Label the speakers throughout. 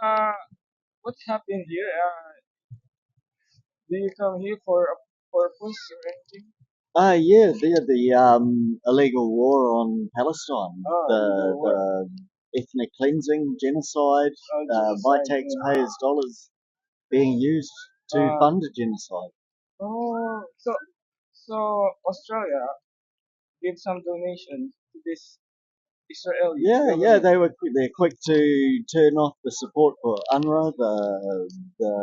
Speaker 1: Uh, what happened here? Do you come here for a purpose or anything?
Speaker 2: Yeah, the illegal war on Palestine,
Speaker 1: Oh,
Speaker 2: the
Speaker 1: illegal
Speaker 2: the
Speaker 1: war.
Speaker 2: ethnic cleansing, genocide, my
Speaker 1: Genocide.
Speaker 2: taxpayers' dollars being used to
Speaker 1: Uh,
Speaker 2: fund a genocide.
Speaker 1: oh, so Australia give some donations to this Israeli
Speaker 2: Yeah, yeah,
Speaker 1: government.
Speaker 2: they're quick to turn off the support for UNRWA, the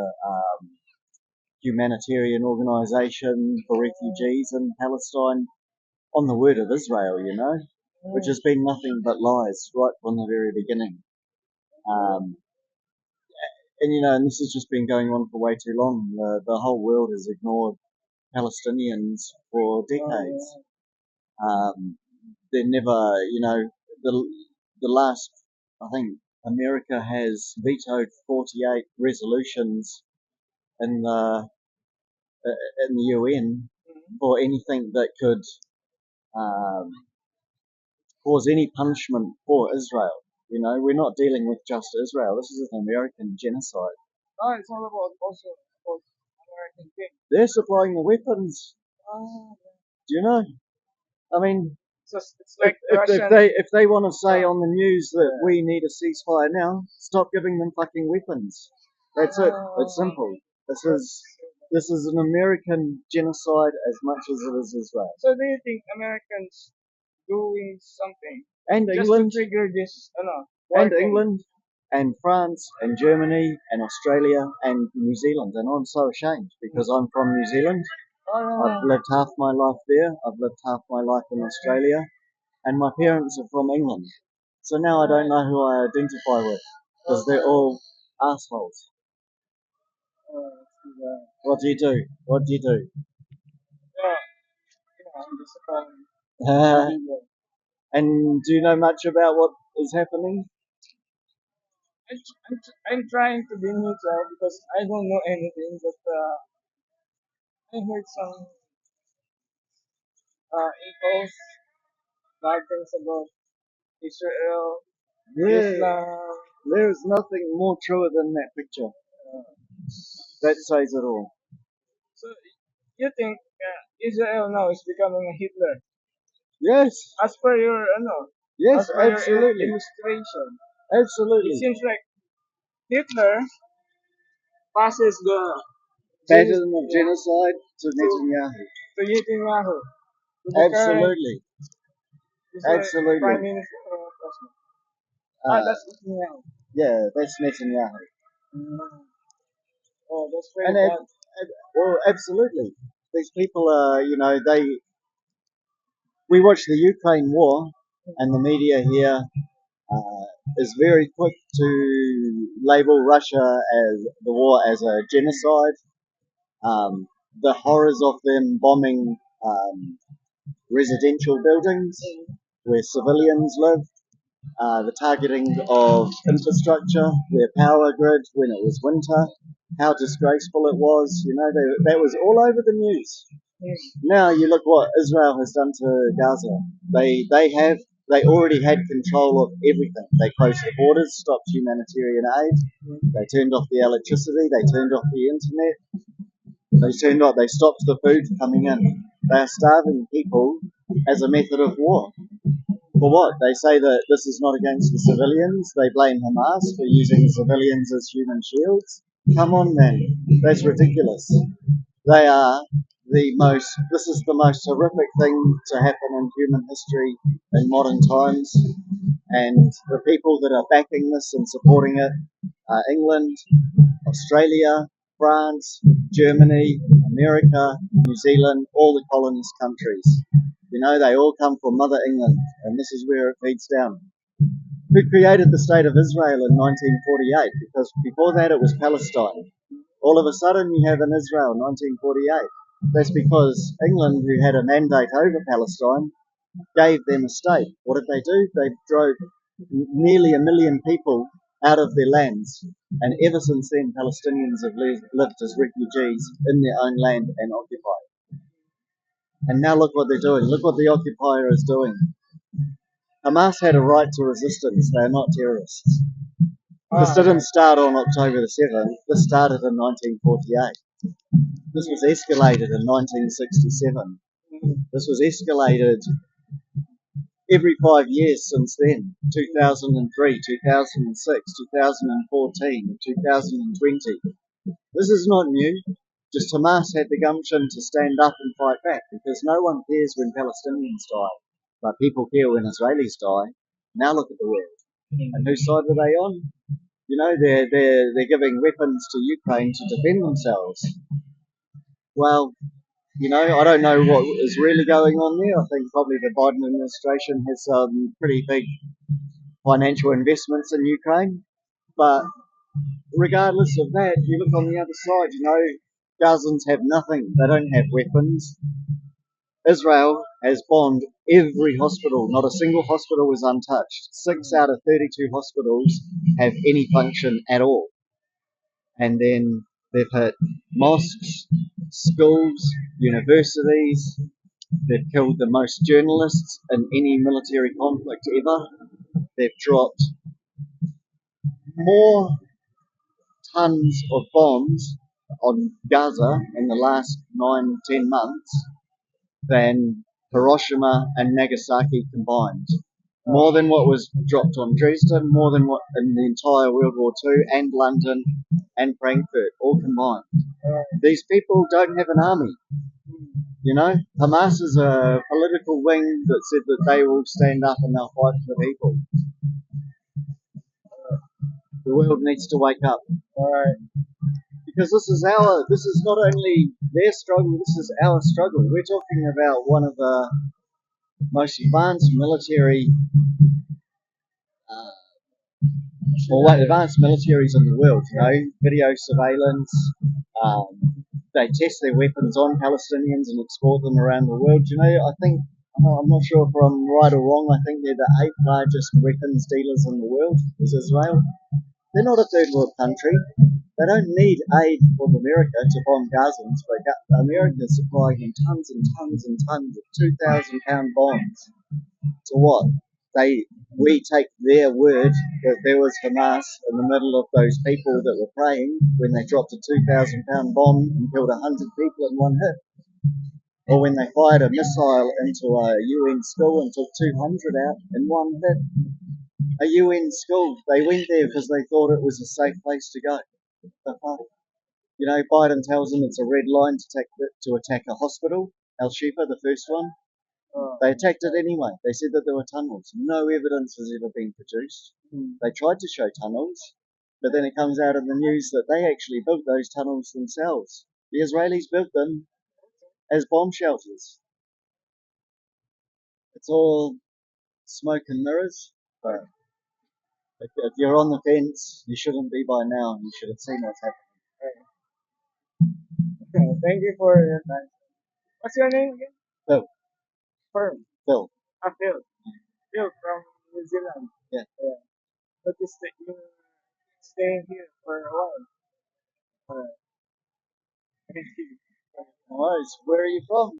Speaker 2: humanitarian organisation for refugees in Palestine, on the word of Israel, which
Speaker 1: Mm.
Speaker 2: has been nothing but lies right from the very beginning. Um, and this has just been going on for way too long. The whole world has ignored Palestinians for decades.
Speaker 1: Oh,
Speaker 2: They're never, the the last, I think America has vetoed 48 resolutions in the UN
Speaker 1: yeah. Mhm.
Speaker 2: for anything that could um, cause any punishment for Israel. We're not dealing with just Israel. This is an American genocide.
Speaker 1: Oh, it's all about also about American thing.
Speaker 2: They're supplying the weapons.
Speaker 1: Oh, yeah.
Speaker 2: Do you know? I mean,
Speaker 1: So it's
Speaker 2: if,
Speaker 1: like
Speaker 2: if, if
Speaker 1: Russian.
Speaker 2: they if they want to say on the news that
Speaker 1: Yeah.
Speaker 2: we need a ceasefire now, stop giving them fucking weapons. That's it. It's
Speaker 1: Oh,
Speaker 2: simple. This is
Speaker 1: that's
Speaker 2: this is an American genocide as much as it is Israel.
Speaker 1: so do you think Americans doing something
Speaker 2: And
Speaker 1: just to
Speaker 2: England,
Speaker 1: trigger this, war
Speaker 2: and
Speaker 1: thing?
Speaker 2: England, and France, and Germany, and Australia, and New Zealand. And I'm so ashamed because I'm from New Zealand. I've
Speaker 1: Oh,
Speaker 2: lived half my life there. I've lived half my life in Australia, and my parents are from England. So now I don't know who I identify with because they're all assholes.
Speaker 1: yeah.
Speaker 2: What do you do? What do you do?
Speaker 1: Yeah, I'm disappointed.
Speaker 2: and do you know much about what is happening?
Speaker 1: I'm trying to be neutral because I don't know anything, but I heard some echoes, bad things about Israel,
Speaker 2: Yeah,
Speaker 1: Islam.
Speaker 2: there's nothing more truer than that picture. That says it all.
Speaker 1: So you think Israel now is becoming a Hitler?
Speaker 2: Yes,
Speaker 1: As per your
Speaker 2: yes,
Speaker 1: as per your
Speaker 2: absolutely,
Speaker 1: illustration, it
Speaker 2: absolutely.
Speaker 1: seems like Hitler passes the
Speaker 2: Pattern of
Speaker 1: yeah,
Speaker 2: genocide to
Speaker 1: to
Speaker 2: Netanyahu.
Speaker 1: Netanyahu, to the current
Speaker 2: Absolutely,
Speaker 1: Prime
Speaker 2: absolutely.
Speaker 1: Minister or President. Ah,
Speaker 2: Uh,
Speaker 1: that's Netanyahu.
Speaker 2: yeah, that's Netanyahu.
Speaker 1: Mm. Oh, that's very
Speaker 2: And
Speaker 1: bad.
Speaker 2: well, absolutely. These people are, we watch the Ukraine war, and the media here is very quick to label Russia as the war as a genocide. The horrors of them bombing residential buildings where civilians live, the targeting of infrastructure, their power grid when it was winter, how disgraceful it was. That was all over the news. Now you look what Israel has done to Gaza. They already had control of everything. They closed the borders, stopped humanitarian aid. They turned off the electricity. They turned off the internet. They stopped the food coming in. They are starving people as a method of war. For what? They say that this is not against the civilians. They blame Hamas for using civilians as human shields. Come on, man. That's ridiculous. They are this is the most horrific thing to happen in human history in modern times. And the people that are backing this and supporting it are England, Australia, France, Germany, America, New Zealand, all the colonist countries. They all come from Mother England, and this is where it feeds down. Who created the state of Israel in 1948? Because before that it was Palestine. All of a sudden you have in Israel 1948. That's because England, who had a mandate over Palestine, gave them a state. What did they do? They drove nearly 1 million people out of their lands. And ever since then, Palestinians have lived as refugees in their own land and occupied. And now look what they're doing. Look what the occupier is doing. Hamas had a right to resistance. They are not terrorists. This
Speaker 1: Ah,
Speaker 2: didn't
Speaker 1: right.
Speaker 2: start on October the 7th. This started in 1948. This was escalated in 1967.
Speaker 1: Mm-hmm.
Speaker 2: This was escalated every 5 years since then: 2003, 2006, 2014, 2020. This is not new. Just Hamas had the gumption to stand up and fight back, because no one cares when Palestinians die, but people care when Israelis die. Now look at the world. And whose side are they on? They're giving weapons to Ukraine to defend themselves. Well, I don't know what is really going on there. I think probably the Biden administration has some pretty big financial investments in Ukraine. But regardless of that, you look on the other side, Gazans have nothing. They don't have weapons. Israel has bombed every hospital. Not a single hospital is untouched. 6 out of 32 hospitals have any function at all. And then they've hit mosques, schools, universities. They've killed the most journalists in any military conflict ever. They've dropped more tons of bombs on Gaza in the last 9, 10 months than Hiroshima and Nagasaki combined. More than what was dropped on Dresden, more than what in the entire World War II, and London and Frankfurt, all combined. These people don't have an army. Hamas is a political wing that said that they will stand up and they'll fight for the people. The world needs to wake up. Because this is not only their struggle, this is our struggle. We're talking about one of the most advanced military, uh, advanced militaries in the world. Video surveillance. They test their weapons on Palestinians and export them around the world. I think, I'm not sure if I'm right or wrong. I think they're the 8th largest weapons dealers in the world. Is Israel? They're not a third world country. They don't need aid from America to bomb Gazans, but America is supplying them tons and tons and tons of 2,000-pound bombs. So what? We take their word that there was Hamas in the middle of those people that were praying when they dropped a 2,000-pound bomb and killed 100 people in one hit, or when they fired a missile into a UN school and took 200 out in one hit. A UN school. They went there because they thought it was a safe place to go. Biden tells them it's a red line to attack a hospital. Al Shifa, the first one. They attacked it anyway. They said that there were tunnels. No evidence has ever been produced. They tried to show tunnels, but then it comes out in the news that they actually built those tunnels themselves. The Israelis built them as bomb shelters. It's all smoke and mirrors. But if you're on the fence, you shouldn't be by now. You should have seen what's happening.
Speaker 1: Thank you for your time. What's your name again?
Speaker 2: Phil.
Speaker 1: Firm.
Speaker 2: Phil.
Speaker 1: Phil. Phil from New Zealand.
Speaker 2: Yeah.
Speaker 1: Yeah. But you're staying here for a while. Thank you.
Speaker 2: Nice. Where are you from?